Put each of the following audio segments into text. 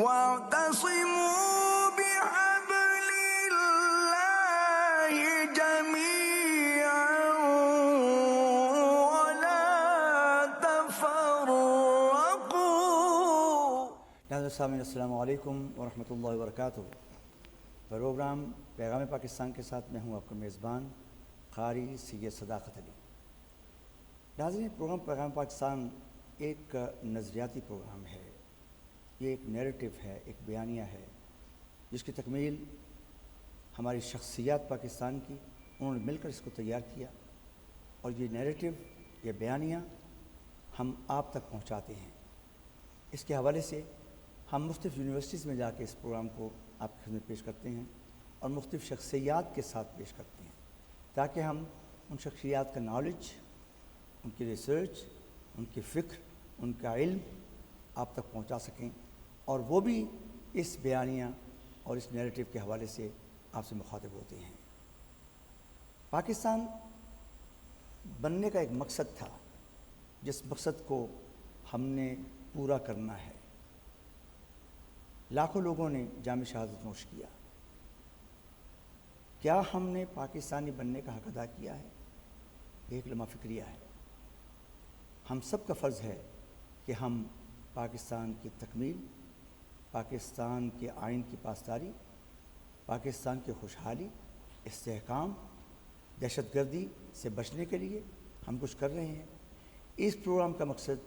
واعتصموا بحبل الله جميعا ولا تفرقوا. ناظرین سامعین السلام علیکم ورحمۃ اللہ وبرکاتہ. پروگرام پیغام پاکستان کے ساتھ میں ہوں آپ کا میزبان قاری سید صداقت علی. ناظرین، پروگرام پیغام پاکستان ایک نظریاتی پروگرام ہے. یہ ایک نیریٹو ہے، ایک بیانیہ ہے جس کی تکمیل ہماری شخصیات پاکستان کی انہوں نے مل کر اس کو تیار کیا، اور یہ نیریٹو، یہ بیانیہ ہم آپ تک پہنچاتے ہیں. اس کے حوالے سے ہم مختلف یونیورسٹیز میں جا کے اس پروگرام کو آپ کی خدمت پیش کرتے ہیں اور مختلف شخصیات کے ساتھ پیش کرتے ہیں، تاکہ ہم ان شخصیات کا نالج، ان کی ریسرچ، ان کی فکر، ان کا علم آپ تک پہنچا سکیں، اور وہ بھی اس بیانیہ اور اس نیریٹو کے حوالے سے آپ سے مخاطب ہوتے ہیں. پاکستان بننے کا ایک مقصد تھا جس مقصد کو ہم نے پورا کرنا ہے. لاکھوں لوگوں نے جام شہادت نوش کیا. کیا ہم نے پاکستانی بننے کا حق ادا کیا ہے؟ یہ ایک لمحہ فکریہ ہے. ہم سب کا فرض ہے کہ ہم پاکستان کی تکمیل، پاکستان کے آئین کی پاسداری، پاکستان کی خوشحالی، استحکام، دہشت گردی سے بچنے کے لیے ہم کچھ کر رہے ہیں. اس پروگرام کا مقصد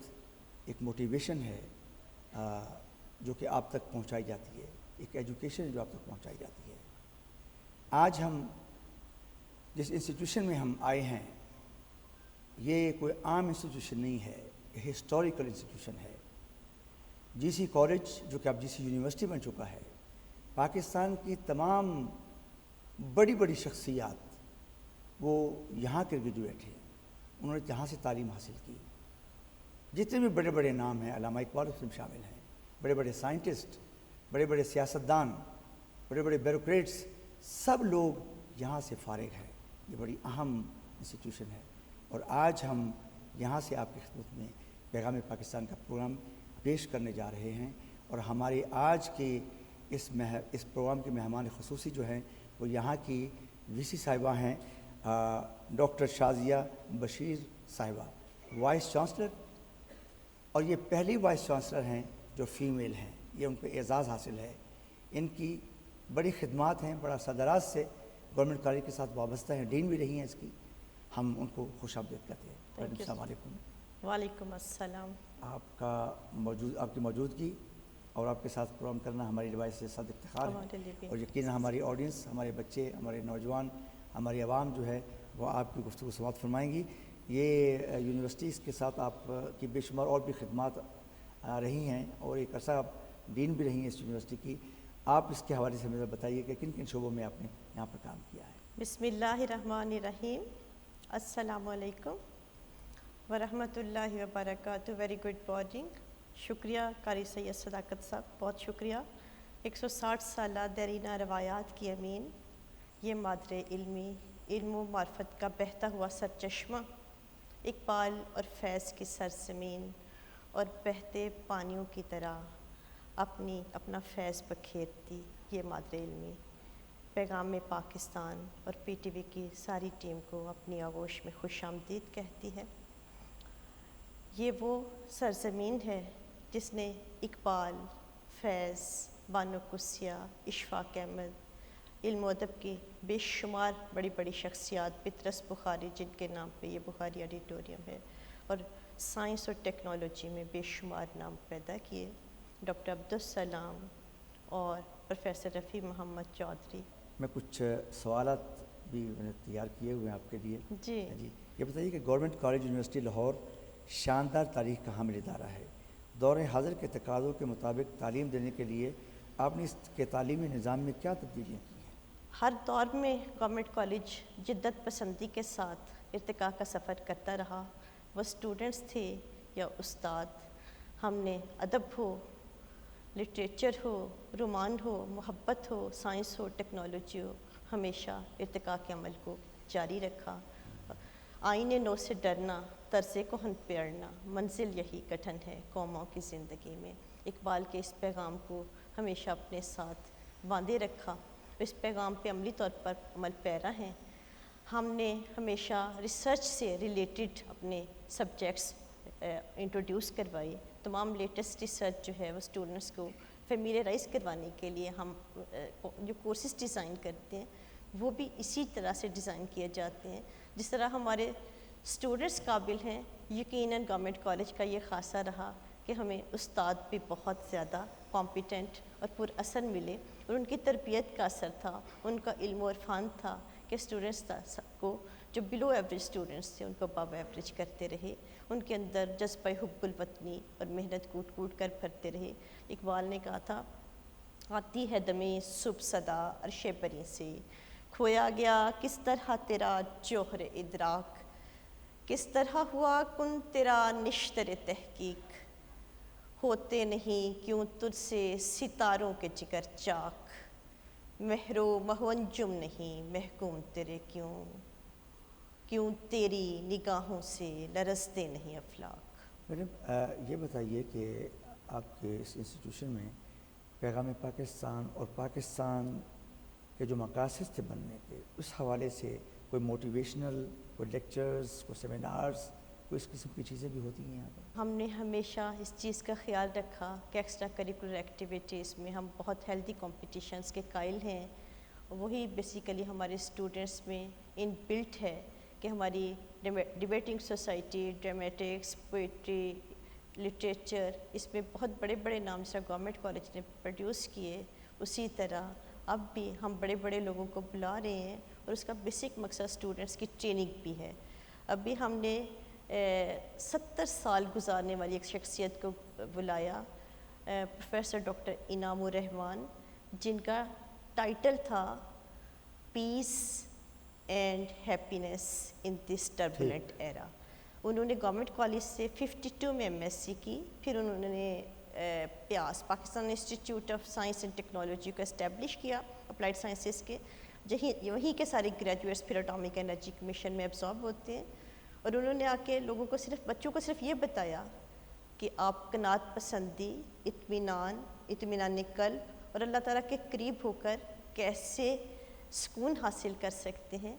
ایک موٹیویشن ہے جو کہ آپ تک پہنچائی جاتی ہے، ایک ایجوکیشن جو آپ تک پہنچائی جاتی ہے. آج ہم جس انسٹیٹیوشن میں ہم آئے ہیں یہ کوئی عام انسٹیٹیوشن نہیں ہے، یہ ہسٹوریکل انسٹیٹیوشن ہے. جی سی کالج جو کہ اب جی سی یونیورسٹی بن چکا ہے، پاکستان کی تمام بڑی بڑی شخصیات وہ یہاں کے گریجویٹ ہیں، انہوں نے یہاں سے تعلیم حاصل کی. جتنے بھی بڑے بڑے نام ہیں، علامہ اقبال اس میں شامل ہیں، بڑے بڑے سائنٹسٹ، بڑے بڑے سیاستدان، بڑے بڑے بیوروکریٹس، سب لوگ یہاں سے فارغ ہیں. یہ بڑی اہم انسٹیٹیوشن ہے، اور آج ہم یہاں سے آپ کی خدمت میں پیغام پاکستان کا پروگرام پیش کرنے جا رہے ہیں. اور ہمارے آج کے اس پروگرام کے مہمان خصوصی جو ہیں وہ یہاں کی وی سی صاحبہ ہیں، ڈاکٹر شازیہ بشیر صاحبہ، وائس چانسلر، اور یہ پہلی وائس چانسلر ہیں جو فیمیل ہیں. یہ ان کو اعزاز حاصل ہے. ان کی بڑی خدمات ہیں، بڑا عرصہ دراز سے گورنمنٹ کالج کے ساتھ وابستہ ہیں، ڈین بھی رہی ہیں اس کی. ہم ان کو خوش آمدید کہتے ہیں. السلام علیکم. وعلیکم السلام. آپ کی موجودگی اور آپ کے ساتھ پروگرام کرنا ہماری روایت سے ساتھ افتخار ہے، اور یقیناً ہماری آڈینس، ہمارے بچے، ہمارے نوجوان، ہماری عوام جو ہے وہ آپ کی گفتگو سماعت فرمائیں گی. یہ یونیورسٹیز کے ساتھ آپ کی بے شمار اور بھی خدمات رہی ہیں، اور ایک عرصہ آپ ڈین بھی رہی ہیں اس یونیورسٹی کی. آپ اس کے حوالے سے مجھے بتائیے کہ کن کن شعبوں میں آپ نے یہاں پر کام کیا ہے. بسم اللہ الرحمن الرحیم. السلام علیکم ورحمۃ اللہ وبرکاتہ. Very good morning. شکریہ قاری سید صداقت صاحب، بہت شکریہ. 160 سالہ دیرینہ روایات کی امین، یہ مادر علمی، علم و معرفت کا بہتا ہوا سرچشمہ، اقبال اور فیض کی سرزمین، اور بہتے پانیوں کی طرح اپنا فیض بکھیرتی یہ مادر علمی. پیغام پاکستان اور پی ٹی وی کی ساری ٹیم کو اپنی آغوش میں خوش آمدید کہتی ہے. یہ وہ سرزمین ہے جس نے اقبال، فیض، بانو قدسیہ، اشفاق احمد، علم و ادب کی بے شمار بڑی بڑی شخصیات، پطرس بخاری جن کے نام پہ یہ بخاری آڈیٹوریم ہے، اور سائنس اور ٹیکنالوجی میں بے شمار نام پیدا کیے. ڈاکٹر عبدالسلام اور پروفیسر رفیع محمد چودھری. میں کچھ سوالات بھی میں نے تیار کیے ہوئے ہیں آپ کے لیے. جی یہ بتائیے کہ گورنمنٹ کالج یونیورسٹی لاہور شاندار تاریخ کا حامل ادارہ ہے. دور حاضر کے تقاضوں کے مطابق تعلیم دینے کے لیے آپ نے اس کے تعلیمی نظام میں کیا تبدیلیاں کی ہیں؟ ہر دور میں گورنمنٹ کالج جدت پسندی کے ساتھ ارتقاء کا سفر کرتا رہا. وہ اسٹوڈنٹس تھے یا استاد، ہم نے ادب ہو، لٹریچر ہو، رومان ہو، محبت ہو، سائنس ہو، ٹیکنالوجی ہو، ہمیشہ ارتقاء کے عمل کو جاری رکھا. آئین نو سے ڈرنا، طرز کہن پیڑنا، منزل یہی گٹھن ہے قوموں کی زندگی میں. اقبال کے اس پیغام کو ہمیشہ اپنے ساتھ باندھے رکھا. اس پیغام پہ عملی طور پر عمل پیرا ہیں. ہم نے ہمیشہ ریسرچ سے ریلیٹڈ اپنے سبجیکٹس انٹروڈیوس کروائے. تمام لیٹسٹ ریسرچ جو ہے وہ اسٹوڈنٹس کو فیملیرائز کروانے کے لیے ہم جو کورسز ڈیزائن کرتے ہیں وہ بھی اسی طرح سے ڈیزائن کیے جاتے ہیں جس طرح ہمارے اسٹوڈنٹس قابل ہیں. یقیناً گورنمنٹ کالج کا یہ خاصہ رہا کہ ہمیں استاد بھی بہت زیادہ کمپیٹنٹ اور پر اثر ملے, اور ان کی تربیت کا اثر تھا, ان کا علم و عرفان تھا کہ اسٹوڈنٹس کو جو بلو ایوریج اسٹوڈنٹس تھے ان کو ابو ایوریج کرتے رہے. ان کے اندر جذبہ حب الوطنی اور محنت کوٹ کوٹ کر بھرتے رہے. اقبال نے کہا تھا, آتی ہے دمیں صبح صدا عرش بری سے, کھویا گیا کس طرح تیرا جوہر ادراک, کس طرح ہوا کن تیرا نشتر تحقیق, ہوتے نہیں کیوں تجھ سے ستاروں کے جگر چاک, مہر و مہ و انجم نہیں محکوم تیرے کیوں, کیوں تیری نگاہوں سے لرزتے نہیں افلاک. میڈم یہ بتائیے کہ آپ کے اس انسٹیٹیوشن میں پیغام پاکستان اور پاکستان کے جو مقاصد تھے بننے کے, اس حوالے سے کوئی موٹیویشنل, کوئی لیکچرز, کوئی سیمینارز, کوئی اس قسم کی چیزیں بھی ہوتی ہیں یہاں پر؟ ہم نے ہمیشہ اس چیز کا خیال رکھا کہ ایکسٹرا کریکولر ایکٹیویٹیز میں ہم بہت ہیلدی کمپٹیشنز کے قائل ہیں. وہی بیسیکلی ہمارے اسٹوڈنٹس میں ان بلٹ ہے کہ ہماری debating society, dramatics, poetry, literature, اس میں بہت بڑے بڑے نام جیسا گورنمنٹ کالج نے پروڈیوس کیے, اسی طرح اب بھی ہم بڑے بڑے لوگوں کو بلا رہے ہیں, اور اس کا بیسک مقصد اسٹوڈنٹس کی ٹریننگ بھی ہے. ابھی ہم نے 70 سال گزارنے والی ایک شخصیت کو بلایا, پروفیسر ڈاکٹر انعام الرحمان, جن کا ٹائٹل تھا پیس اینڈ ہیپینس ان دس ٹربولنٹ ایرا. انہوں نے گورنمنٹ کالج سے 52 میں MSc کی, پھر انہوں نے پیاس Pakistan institute of science and technology کو اسٹیبلش کیا, اپلائیڈ سائنسز کے, وہیں کے سارے گریجویٹس پھر اٹامک انرجی کمیشن میں ایبزارب ہوتے ہیں. اور انہوں نے آ کے لوگوں کو بچوں کو صرف یہ بتایا کہ آپ قناعت پسندی, اطمینان قلب اور اللہ تعالیٰ کے قریب ہو کر کیسے سکون حاصل کر سکتے ہیں.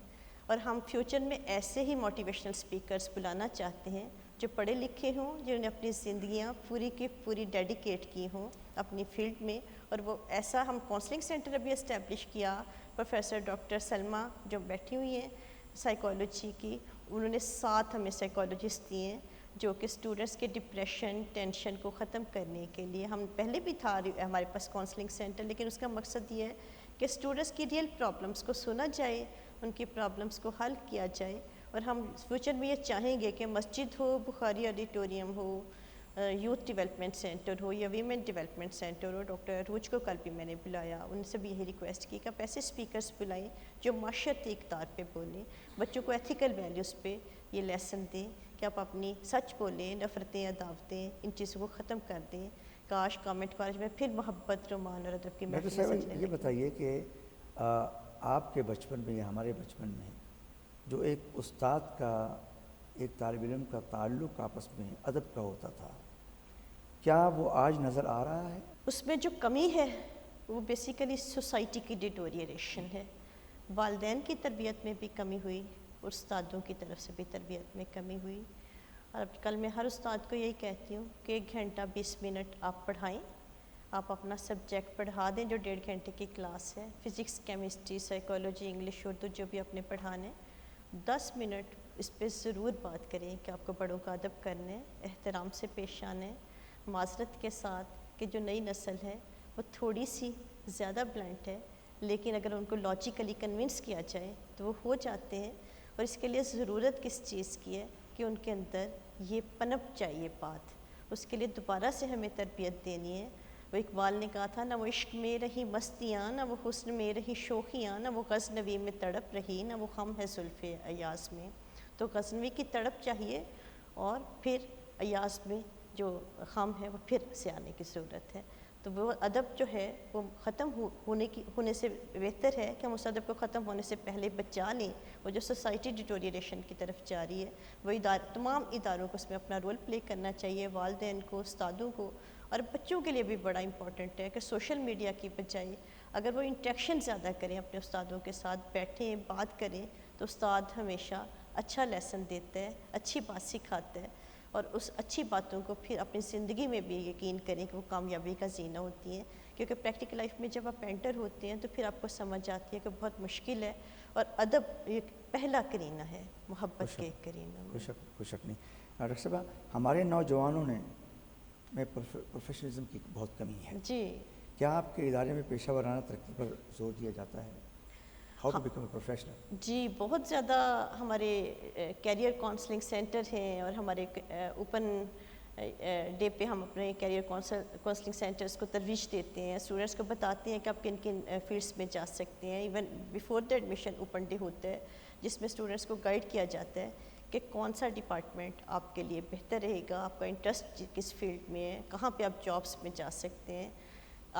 اور ہم فیوچر میں ایسے ہی موٹیویشنل اسپیکرز بلانا چاہتے ہیں جو پڑھے لکھے ہوں, جنہوں نے اپنی زندگیاں پوری کی پوری ڈیڈیکیٹ کی ہوں اپنی فیلڈ میں. اور وہ ایسا ہم کاؤنسلنگ سینٹر ابھی اسٹیبلش کیا. پروفیسر ڈاکٹر سلمہ جو بیٹھی ہوئی ہیں سائیکالوجی کی, انہوں نے 7 ہمیں سائیکالوجسٹ دیے ہیں جو کہ اسٹوڈنٹس کے ڈپریشن, ٹینشن کو ختم کرنے کے لیے. ہم پہلے بھی تھا ہمارے پاس کاؤنسلنگ سینٹر, لیکن اس کا مقصد یہ ہے کہ اسٹوڈنٹس کی ریئل پرابلمس کو سنا جائے, ان کی پرابلمس کو حل کیا جائے. اور ہم فیوچر میں یہ چاہیں گے کہ مسجد ہو, بخاری آڈیٹوریم ہو, یوتھ ڈیولپمنٹ سینٹر ہو یا ویمن ڈیولپمنٹ سینٹر ہو. ڈاکٹر عروج کو کل بھی میں نے بلایا, ان سے بھی یہی ریکویسٹ کی کہ آپ ایسے اسپیکرس بلائیں جو معاشرتی اقدار پہ بولیں, بچوں کو ایتھیکل ویلیوز پہ یہ لیسن دیں کہ آپ اپنی سچ بولیں, نفرتیں, عداوتیں, ان چیزوں کو ختم کر دیں. کاش گورنمنٹ کالج میں پھر محبت, رومان اور ادب کی محفلیں سجنے لگیں. یہ بتائیے کہ آپ کے بچپن میں یا ہمارے بچپن میں جو ایک استاد کا ایک طالب علم کا تعلق آپس میں ادب کا ہوتا تھا, کیا وہ آج نظر آ رہا ہے؟ اس میں جو کمی ہے وہ بیسیکلی سوسائٹی کی ڈیٹوریشن ہے. والدین کی تربیت میں بھی کمی ہوئی اور استادوں کی طرف سے بھی تربیت میں کمی ہوئی. اور اب کل میں ہر استاد کو یہی کہتی ہوں کہ 1 گھنٹہ 20 منٹ آپ پڑھائیں, آپ اپنا سبجیکٹ پڑھا دیں جو 1.5 گھنٹے کی کلاس ہے, physics, chemistry, psychology, English, Urdu, جو بھی اپنے پڑھانے, 10 منٹ اس پہ ضرور بات کریں کہ آپ کو بڑوں کا ادب کرنے, احترام سے پیش آنے, معذرت کے ساتھ کہ جو نئی نسل ہے وہ تھوڑی سی زیادہ بلائنڈ ہے, لیکن اگر ان کو لاجیکلی کنونس کیا جائے تو وہ ہو جاتے ہیں. اور اس کے لیے ضرورت کس چیز کی ہے کہ ان کے اندر یہ پنپ چاہیے بات, اس کے لیے دوبارہ سے ہمیں تربیت دینی ہے. وہ اقبال نے کہا تھا, نہ وہ عشق میں رہی مستیاں, نہ وہ حسن میں رہی شوخیاں, نہ وہ غزنوی میں تڑپ رہی, نہ وہ خم ہے زلف ایاز میں. تو غزنوی کی تڑپ چاہیے اور پھر ایاز میں جو خم ہے وہ پھر سے آنے کی ضرورت ہے. تو وہ ادب جو ہے وہ ختم ہونے سے بہتر ہے کہ ہم اس ادب کو ختم ہونے سے پہلے بچا لیں. وہ جو سوسائٹی ڈیٹوریشن کی طرف جا رہی ہے وہ تمام اداروں کو اس میں اپنا رول پلے کرنا چاہیے, والدین کو, استادوں کو, اور بچوں کے لیے بھی بڑا امپورٹنٹ ہے کہ سوشل میڈیا کی بجائے اگر وہ انٹریکشن زیادہ کریں اپنے استادوں کے ساتھ، بیٹھیں بات کریں، تو استاد ہمیشہ اچھا لیسن دیتا ہے، اچھی بات سکھاتا ہے، اور اس اچھی باتوں کو پھر اپنی زندگی میں بھی یقین کریں کہ وہ کامیابی کا زینہ ہوتی ہیں. کیونکہ پریکٹیکل لائف میں جب آپ انٹر ہوتے ہیں تو پھر آپ کو سمجھ آتی ہے کہ بہت مشکل ہے، اور ادب ایک پہلا کرینہ ہے محبت کے کرینہ میں. کوئی شک نہیں. ڈاکٹر صاحبہ، ہمارے نوجوانوں میں پروفیشنلزم کی بہت کمی ہے. جی. کیا آپ کے ادارے میں پیشہ ورانہ ترقی پر زور دیا جاتا ہے؟ How to become a professional? جی، بہت زیادہ ہمارے کیریئر کاؤنسلنگ سینٹر ہیں، اور ہمارے اوپن ڈے پہ ہم اپنے کیریئر کاؤنسلنگ سینٹرز کو ترویج دیتے ہیں، اسٹوڈنٹس کو بتاتے ہیں کہ آپ کن کن فیلڈس میں جا سکتے ہیں. Even before the admission open day ہوتا ہے جس میں اسٹوڈنٹس کو گائیڈ کیا جاتا ہے کہ کون سا ڈپارٹمنٹ آپ کے لیے بہتر رہے گا، آپ کا انٹرسٹ کس فیلڈ میں ہے، کہاں پہ آپ جابس میں جا سکتے ہیں.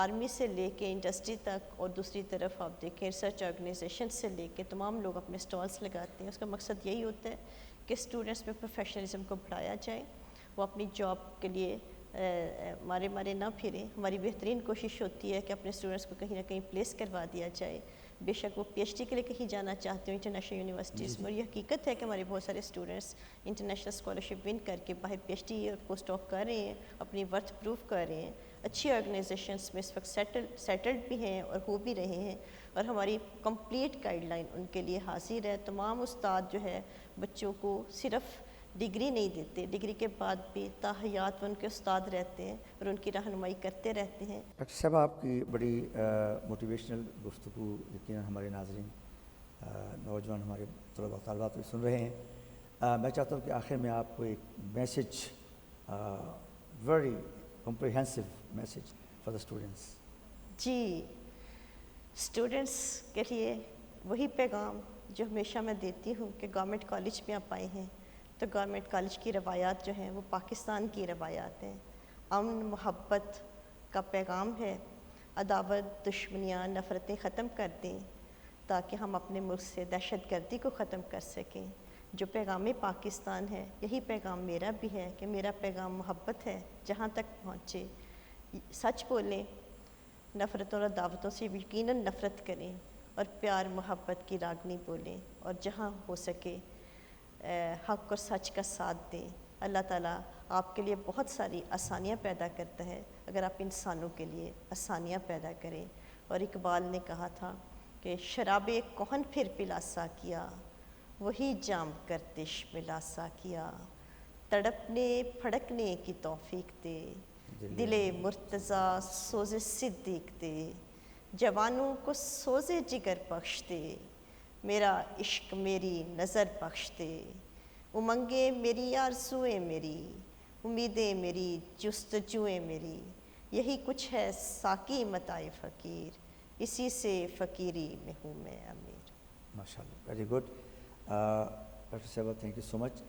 آرمی سے لے کے انڈسٹری تک، اور دوسری طرف آپ دیکھیں ریسرچ آرگنائزیشن سے لے کے تمام لوگ اپنے اسٹالس لگاتے ہیں. اس کا مقصد یہی ہوتا ہے کہ اسٹوڈنٹس میں پروفیشنلزم کو بڑھایا جائے، وہ اپنی جاب کے لیے مارے نہ پھریں. ہماری بہترین کوشش ہوتی ہے کہ اپنے اسٹوڈنٹس کو کہیں نہ کہیں پلیس کروا دیا جائے، بے شک وہ پی ایچ ڈی کے لیے کہیں جانا چاہتے ہوں انٹرنیشنل یونیورسٹیز میں. اور یہ حقیقت ہے کہ ہمارے بہت سارے اسٹوڈنٹس انٹرنیشنل اسکالرشپ ون کر کے باہر پی ایچ ڈی اور پوسٹ ڈاک کر رہے ہیں، اپنی ورتھ پروف کر رہے ہیں. اچھی آرگنائزیشنس میں اس وقت سیٹلڈ بھی ہیں اور ہو بھی رہے ہیں، اور ہماری کمپلیٹ گائیڈ لائن ان کے لیے حاضر ہے. تمام استاد جو ہے بچوں کو صرف ڈگری نہیں دیتے، ڈگری کے بعد بھی تاحیات ان کے استاد رہتے ہیں اور ان کی رہنمائی کرتے رہتے ہیں. ڈاکٹر صاحب، آپ کی بڑی موٹیویشنل گفتگو یقیناً ہمارے ناظرین نوجوان ہمارے طلباء طالبات بھی سن رہے ہیں. میں چاہتا ہوں کہ آخر میں آپ کو ایک message, very comprehensive message for the students. جی، اسٹوڈنٹس کے لیے وہی پیغام جو ہمیشہ میں دیتی ہوں کہ گورنمنٹ کالج میں آپ آئے ہیں تو گورنمنٹ کالج کی روایات جو ہیں وہ پاکستان کی روایات ہیں. امن محبت کا پیغام ہے. عداوت، دشمنیاں، نفرتیں ختم کر دیں تاکہ ہم اپنے ملک سے دہشت گردی کو ختم کر سکیں. جو پیغام پاکستان ہے یہی پیغام میرا بھی ہے کہ میرا پیغام محبت ہے. جہاں تک پہنچے سچ بولیں، نفرتوں اور عداوتوں سے یقیناً نفرت کریں، اور پیار محبت کی راگنی بولیں، اور جہاں ہو سکے حق اور سچ کا ساتھ دیں. اللہ تعالیٰ آپ کے لیے بہت ساری آسانیاں پیدا کرتا ہے اگر آپ انسانوں کے لیے آسانیاں پیدا کریں. اور اقبال نے کہا تھا کہ شراب کہن پھر پلاسا کیا، وہی جام گردش میں لاسا کیا. تڑپنے پھڑکنے کی توفیق دے، دل مرتضیٰ سوز صدیق دے. جوانوں کو سوز جگر بخش دے، میرا عشق میری نظر بخش دے. امنگیں میری آرزوئیں میری، امیدیں میری جستجوئیں میری. یہی کچھ ہے ساقی متاع فقیر، اسی سے فقیری میں ہوں میں امیر. ماشاء اللہ، ویری گڈ. ڈاکٹر صاحبہ، تھینک یو سو مچ.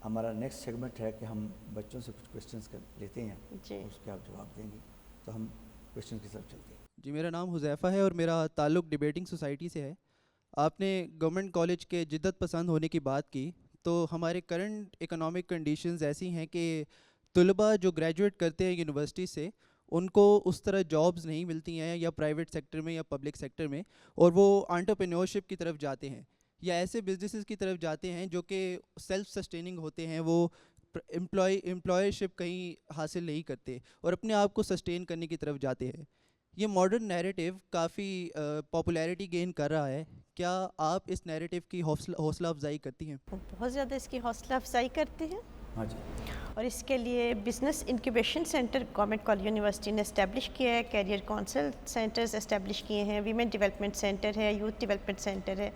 ہمارا نیکسٹ سیگمنٹ ہے کہ ہم بچوں سے کچھ کویشچنس لیتے ہیں، جی. اس کے آپ جواب دیں گے، تو ہم کویشچن کی طرف چلتے ہیں. جی، میرا نام حذیفہ ہے اور میرا تعلق ڈیبیٹنگ سوسائٹی سے ہے. آپ نے گورنمنٹ کالج کے جدت پسند ہونے کی بات کی، تو ہمارے کرنٹ اکنامک کنڈیشنز ایسی ہیں کہ طلباء جو گریجویٹ کرتے ہیں یونیورسٹی سے ان کو اس طرح جابز نہیں ملتی ہیں، یا پرائیویٹ سیکٹر میں یا پبلک سیکٹر میں، اور وہ انٹرپرینیورشپ کی طرف جاتے ہیں یا ایسے بزنسز کی طرف جاتے ہیں جو کہ سیلف سسٹیننگ ہوتے ہیں. وہ امپلائرشپ کہیں حاصل نہیں کرتے اور اپنے آپ کو سسٹین کرنے کی طرف جاتے ہیں. یہ ماڈرن نیریٹیو کافی پاپولیرٹی گین کر رہا ہے. کیا آپ اس نیریٹیو کی حوصلہ افزائی کرتی ہیں؟ بہت زیادہ اس کی حوصلہ افزائی کرتے ہیں. ہاں جی. اور اس کے لیے business incubation centre government college university نے اسٹیبلش کیا ہے. کیریئر کونسل سینٹرز اسٹیبلش کیے ہیں. ویمن ڈیولپمنٹ سینٹر ہے، یوتھ ڈیولپمنٹ سینٹر ہے.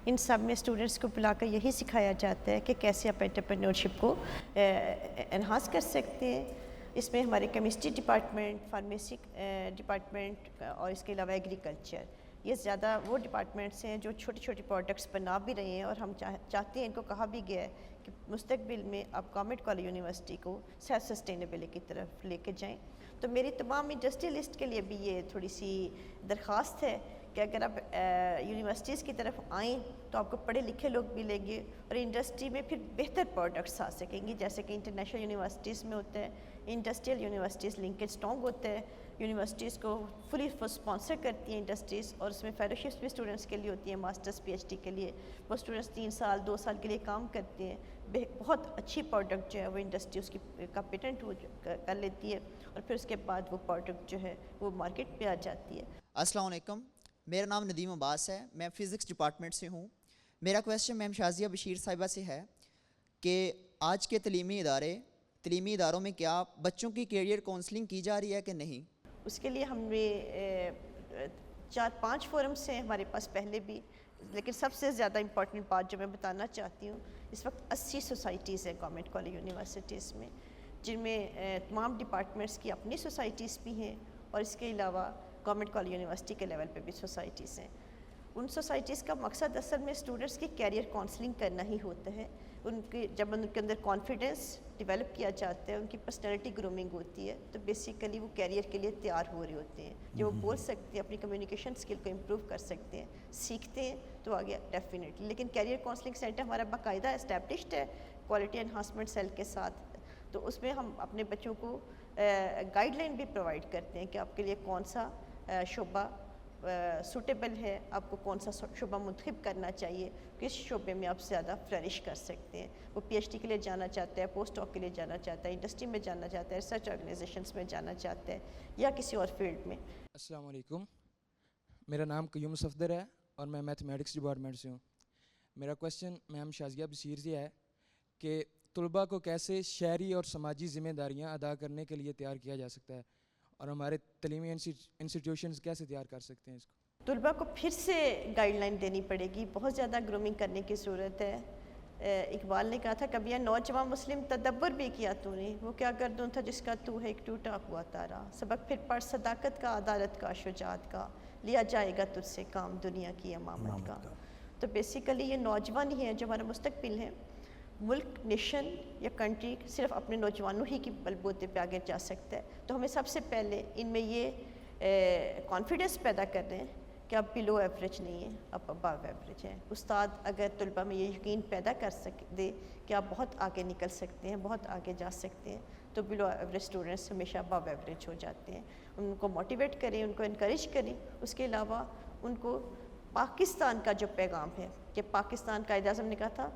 ان سب میں اسٹوڈنٹس کو بلا کر یہی سکھایا جاتا ہے کہ کیسے آپ انٹرپرینیورشپ کو انہانس کر سکتے ہیں. اس میں ہمارے کیمسٹری ڈپارٹمنٹ، فارمیسی ڈپارٹمنٹ، اور اس کے علاوہ ایگریکلچر، یہ زیادہ وہ ڈپارٹمنٹس ہیں جو چھوٹی چھوٹی پروڈکٹس بنا بھی رہے ہیں. اور ہم چاہتے ہیں، ان کو کہا بھی گیا ہے کہ مستقبل میں آپ گورنمنٹ کالج یونیورسٹی کو سیلف سسٹینیبلٹی کی طرف لے کے جائیں. تو میری تمام انڈسٹریلسٹ کے لیے بھی یہ تھوڑی سی درخواست ہے کہ اگر آپ یونیورسٹیز کی طرف آئیں تو آپ کو پڑھے لکھے لوگ ملیں گے اور انڈسٹری میں پھر بہتر پروڈکٹس آ سکیں گے، جیسے کہ انٹرنیشنل یونیورسٹیز میں ہوتا ہے، انڈسٹریل یونیورسٹیز لنکیج اسٹرانگ ہوتا ہے، یونیورسٹیز کو فلی اسپانسر کرتی ہیں انڈسٹریز، اور اس میں فیلوشپس بھی اسٹوڈنٹس کے لیے ہوتی ہیں، ماسٹرز پی ایچ ڈی کے لیے وہ اسٹوڈنٹس 3 سال 2 سال کے لیے کام کرتے ہیں، بہت اچھی پروڈکٹ جو ہے وہ انڈسٹری اس کی کا پیٹنٹ کر لیتی ہے اور پھر اس کے بعد وہ پروڈکٹ جو ہے وہ مارکیٹ پہ آ جاتی ہے۔ السلام علیکم، میرا نام ندیم عباس ہے، میں فزکس ڈپارٹمنٹ سے ہوں۔ میرا کویسچن میم شازیہ بشیر صاحبہ سے ہے کہ آج کے تعلیمی اداروں میں کیا بچوں کی کیریئر کونسلنگ کی جا رہی ہے کہ نہیں؟ اس کے لیے ہم نے 4-5 فورمس ہیں ہمارے پاس پہلے بھی، لیکن سب سے زیادہ امپورٹنٹ بات جو میں بتانا چاہتی ہوں، اس وقت 80 سوسائٹیز ہیں گورنمنٹ کالج یونیورسٹیز میں، جن میں تمام ڈپارٹمنٹس کی اپنی سوسائٹیز بھی ہیں اور اس کے علاوہ گورنمنٹ کالج یونیورسٹی کے لیول پہ بھی سوسائٹیز ہیں۔ ان سوسائٹیز کا مقصد اصل میں اسٹوڈنٹس کی کیریئر کاؤنسلنگ کرنا ہی ہوتا ہے، جب ان کے اندر کانفیڈنس ڈیولپ کیا جاتا ہے، ان کی پرسنالٹی گرومنگ ہوتی ہے، تو بیسیکلی وہ کیریئر کے لیے تیار ہو رہے ہوتے ہیں، جو وہ بول سکتے ہیں، اپنی کمیونیکیشن اسکل کو امپروو کر سکتے ہیں، سیکھتے ہیں تو آگے ڈیفینیٹلی۔ لیکن کیریئر کاؤنسلنگ سینٹر ہمارا باقاعدہ اسٹیبلشڈ ہے کوالٹی انہانسمنٹ سیل کے ساتھ، تو اس میں ہم اپنے بچوں کو گائیڈ لائن بھی پرووائڈ کرتے ہیں کہ آپ کے لیے کون سا شعبہ سوٹیبل ہے، آپ کو کون سا شعبہ منتخب کرنا چاہیے، کس شعبے میں آپ زیادہ فلرش کر سکتے ہیں۔ وہ پی ایچ ڈی کے لیے جانا چاہتا ہے، پوسٹ ڈاک کے لیے جانا چاہتا ہے، انڈسٹری میں جانا چاہتا ہے، ریسرچ آرگنائزیشنس میں جانا چاہتا ہے یا کسی اور فیلڈ میں۔ السلام علیکم، میرا نام قیوم صفدر ہے اور میں میتھمیٹکس ڈپارٹمنٹ سے ہوں۔ میرا کویسچن میم شازیہ بشیر سے ہے کہ طلباء کو کیسے شہری اور سماجی ذمہ داریاں ادا کرنے کے لیے تیار کیا جا سکتا ہے، اور ہمارے تعلیمی انسٹیٹیوشنز کیسے تیار کر سکتے ہیں اس کو؟ طلباء کو پھر سے گائیڈ لائن دینی پڑے گی، بہت زیادہ گرومنگ کرنے کی ضرورت ہے۔ اقبال نے کہا تھا کبھی نوجوان مسلم تدبر بھی کیا تو نے، وہ کیا گردوں تھا جس کا تو ہے ایک ٹوٹا ہوا تارا، سبق پھر پڑھ صداقت کا، عدالت کا، شجاعت کا، لیا جائے گا تجھ سے کام دنیا کی امامت کا۔ تو بیسیکلی یہ نوجوان ہی ہیں جو ہمارا مستقبل ہے۔ ملک، نیشن یا کنٹری صرف اپنے نوجوانوں ہی کی بلبوتے پہ آگے جا سکتا ہے، تو ہمیں سب سے پہلے ان میں یہ کانفیڈنس پیدا کر رہے ہیں کہ آپ بلو ایوریج نہیں ہیں، آپ ابو ایوریج ہیں۔ استاد اگر طلباء میں یہ یقین پیدا کر دے کہ آپ بہت آگے نکل سکتے ہیں، بہت آگے جا سکتے ہیں، تو بلو ایوریج اسٹوڈنٹس ہمیشہ ابو ایوریج ہو جاتے ہیں۔ ان کو موٹیویٹ کریں، ان کو انکریج کریں۔ اس کے علاوہ ان کو پاکستان کا جو پیغام ہے کہ پاکستان قائد اعظم نے کہا تھا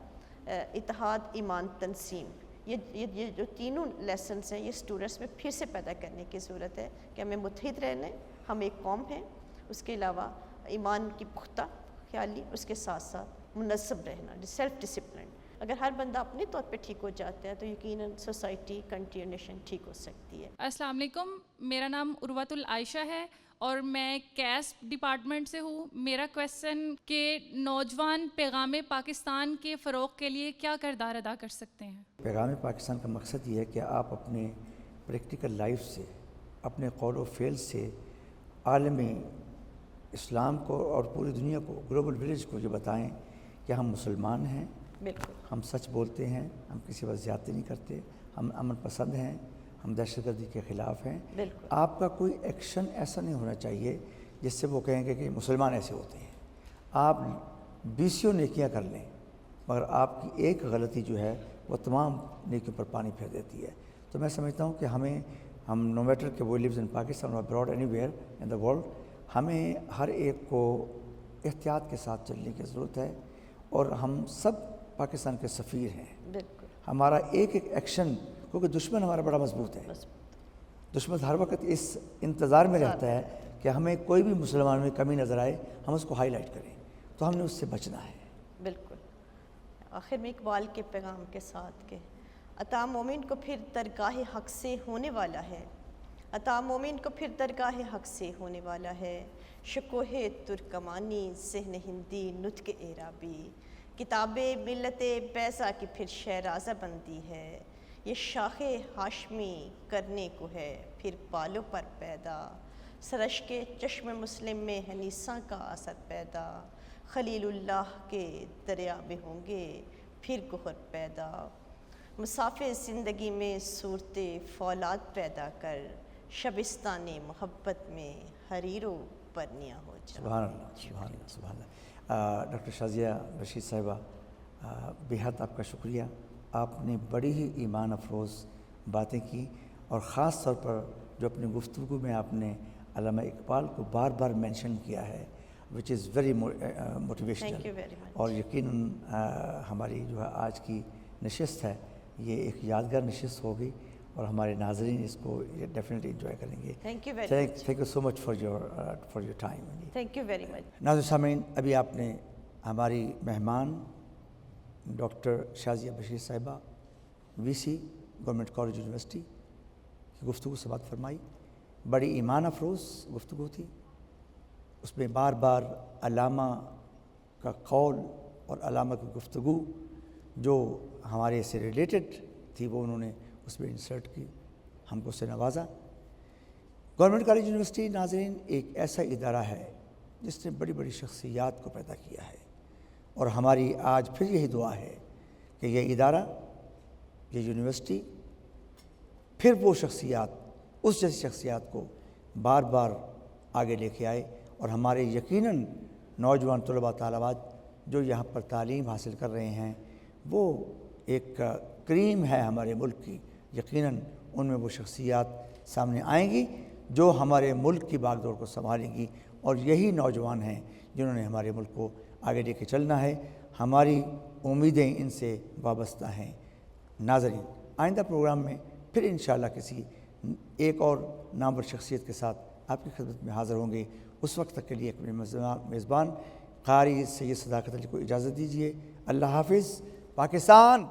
اتحاد، ایمان، تنظیم، یہ جو تینوں لیسنس ہیں یہ اسٹوڈنٹس میں پھر سے پیدا کرنے کی ضرورت ہے کہ ہمیں متحد رہنا ہے، ہم ایک قوم ہیں۔ اس کے علاوہ ایمان کی پختہ خیالی، اس کے ساتھ ساتھ منظم رہنا، سیلف ڈسپلن۔ اگر ہر بندہ اپنے طور پہ ٹھیک ہو جاتا ہے تو یقیناً سوسائٹی، کنٹری اور نیشن ٹھیک ہو سکتی ہے۔ السلام علیکم، میرا نام عروۃ العائشہ ہے اور میں کیس ڈپارٹمنٹ سے ہوں۔ میرا کویسچن کہ نوجوان پیغام پاکستان کے فروغ کے لیے کیا کردار ادا کر سکتے ہیں؟ پیغام پاکستان کا مقصد یہ ہے کہ آپ اپنے پریکٹیکل لائف سے، اپنے قول و فعل سے عالمی اسلام کو اور پوری دنیا کو، گلوبل ولیج کو یہ بتائیں کہ ہم مسلمان ہیں، بالکل، ہم سچ بولتے ہیں، ہم کسی وقت زیادتی نہیں کرتے، ہم امن پسند ہیں، ہم دہشت گردی کے خلاف ہیں۔ بالکل، آپ کا کوئی ایکشن ایسا نہیں ہونا چاہیے جس سے وہ کہیں گے کہ مسلمان ایسے ہوتے ہیں۔ آپ 20 نیکیاں کر لیں مگر آپ کی ایک غلطی جو ہے وہ تمام نیکیوں پر پانی پھیر دیتی ہے۔ تو میں سمجھتا ہوں کہ ہم نو میٹر کہ وہ لیوز ان پاکستان اور abroad any where in the world, ہمیں ہر ایک کو احتیاط کے ساتھ چلنے کی ضرورت ہے، اور ہم سب پاکستان کے سفیر ہیں۔ بالکل، ہمارا ایک ایک ایکشن، کیونکہ دشمن ہمارا بڑا مضبوط ہے، دشمن ہر وقت اس انتظار میں رہتا ہے کہ ہمیں کوئی بھی مسلمان میں کمی نظر آئے ہم اس کو ہائی لائٹ کریں، تو ہم نے اس سے بچنا ہے۔ بالکل۔ آخر میں اقبال کے پیغام کے ساتھ کہ عطا مومن کو پھر درگاہ حق سے ہونے والا ہے، عطا مومن کو پھر درگاہ حق سے ہونے والا ہے، شکوہ ترکمانی، ذہن ہندی، نطق اعرابی، کتاب ملت بیضا کی پھر شیرازہ بندی ہے، یہ شاخ ہاشمی کرنے کو ہے پھر بالوں پر پیدا، سرش کے چشم مسلم میں ہے نیساں کا اثر پیدا، خلیل اللہ کے دریا میں ہوں گے پھر گہر پیدا، مسافر زندگی میں صورت فولاد پیدا کر، شبستان محبت میں حریر و پرنیا ہو جائے. سبحان اللہ، سبحان اللہ، سبحان اللہ. ڈاکٹر شازیہ بشیر صاحبہ، بہت آپ کا شکریہ. آپ نے بڑی ہی ایمان افروز باتیں کی، اور خاص طور پر جو اپنی گفتگو میں آپ نے علامہ اقبال کو بار بار مینشن کیا ہے، which is very motivational. Thank you very much. اور یقیناً ہماری جو ہے آج کی نشست ہے یہ ایک یادگار نشست ہوگی، اور ہمارے ناظرین اس کو ڈیفینیٹلی انجوائے کریں گے. Thank you very much. Thank you so much for your time. Thank you very much. ناظرین سامعین، ابھی آپ نے ہماری مہمان ڈاکٹر شازیہ بشیر صاحبہ وی سی گورنمنٹ کالج یونیورسٹی کی گفتگو سے بات فرمائی. بڑی ایمان افروز گفتگو تھی. اس میں بار بار علامہ کا قول اور علامہ کی گفتگو جو ہمارے سے ریلیٹڈ تھی وہ انہوں نے اس میں انسرٹ کی، ہم کو اس سے نوازا. گورنمنٹ کالج یونیورسٹی ناظرین ایک ایسا ادارہ ہے جس نے بڑی بڑی شخصیات کو پیدا کیا ہے، اور ہماری آج پھر یہی دعا ہے کہ یہ ادارہ، یہ یونیورسٹی پھر وہ شخصیات، اس جیسی شخصیات کو بار بار آگے لے کے آئے، اور ہمارے یقیناً نوجوان طلباء طالبات جو یہاں پر تعلیم حاصل کر رہے ہیں وہ ایک کریم ہے ہمارے ملک کی. یقیناً ان میں وہ شخصیات سامنے آئیں گی جو ہمارے ملک کی باغ دوڑ کو سنبھالیں گی، اور یہی نوجوان ہیں جنہوں نے ہمارے ملک کو آگے لے کے چلنا ہے. ہماری امیدیں ان سے وابستہ ہیں. ناظرین، آئندہ پروگرام میں پھر انشاءاللہ کسی ایک اور نامور شخصیت کے ساتھ آپ کی خدمت میں حاضر ہوں گے. اس وقت تک کے لیے اپنے میزبان قاری سید صداقت علی کو اجازت دیجیے. اللہ حافظ. پاکستان